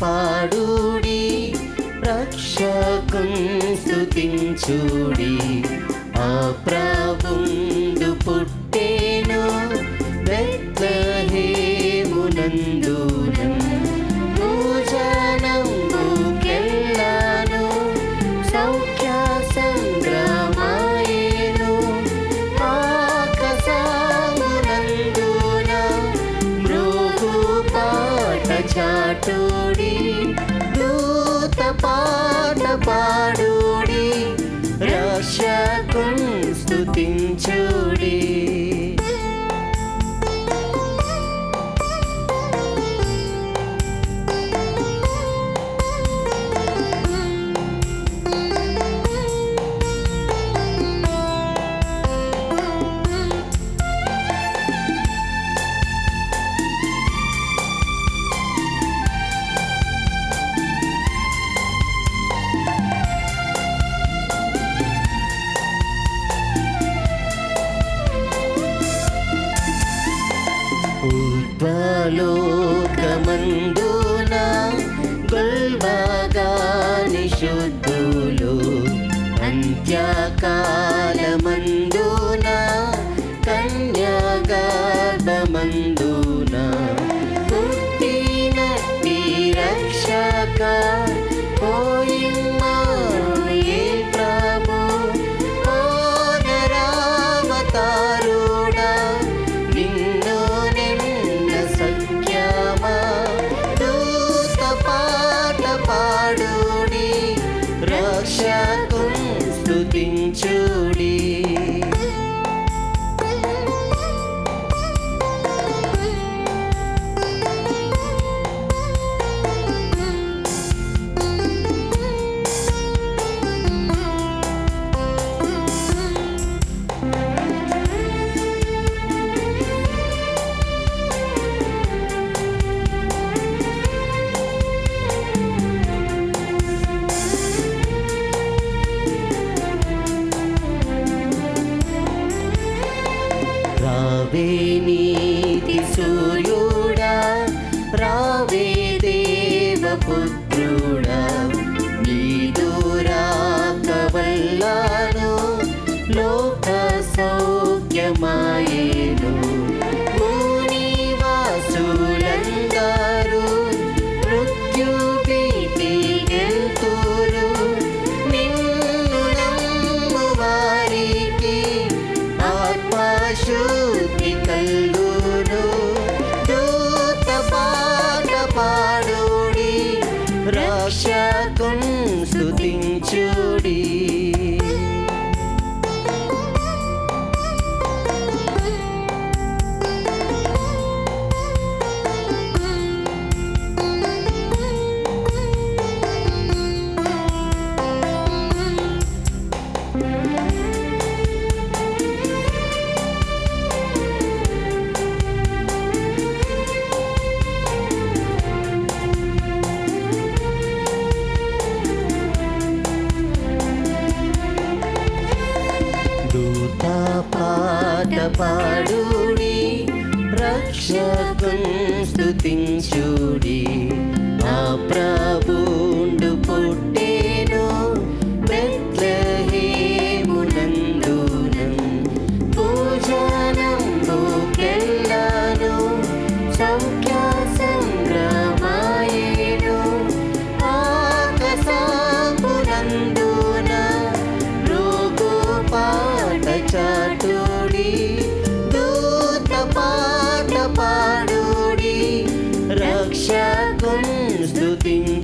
పాడుడి, రక్షకున్ స్తుతించుడి. ఆ ప్రభుండు పుట్టెను బెత్లెహేమునందున, భూజనంబుకెల్లాను సౌఖ్య సంగ్రహమాయెను. ఆకాశమునందున మృగు పాట చాటుడి, దూత పాట పాడుడి, రక్షకున్ స్తుతించుడి. ఊర్ధ్వలోకమందున గొల్వగా నిశుద్ధులు, అంత్యకాలమందున కన్యగర్భమందున పుట్టినట్టి రక్షక ఓ ఇమ్మానుయేల్ ప్రభు, ఓ నరావతారుడా, నిన్ను నిన్న సఖ్యమా. దూత పాట పాడుడి, రక్షకున్ స్తుతించుడి. రావే నీతి సూర్యుడా, రావే దేవపుత్రుడా, నీదు రాక వల్లను లోక సౌఖ్యమాయెను. భూనివాసులందరూ మృత్యు భీతి గెల్తురు, నిన్ను నమ్ము వారికి ఆత్మశుద్ధి కల్గును. దూత పాట పాడుడి, రక్షకున్ స్తుతించుడి. దూత పాట పాడుడి, రక్షకున్ స్తుతించుడి. ఆ ప్రభుండు పుట్టెను బెత్లెహేమునందున, భూజనంబుకెల్లాను సౌఖ్య సంగ్రహమాయెను. ఆకాశమునందున మృగు పాట చాటుడి, దూత పాట పాడుడి, రక్షకున్ స్తుతించుడి.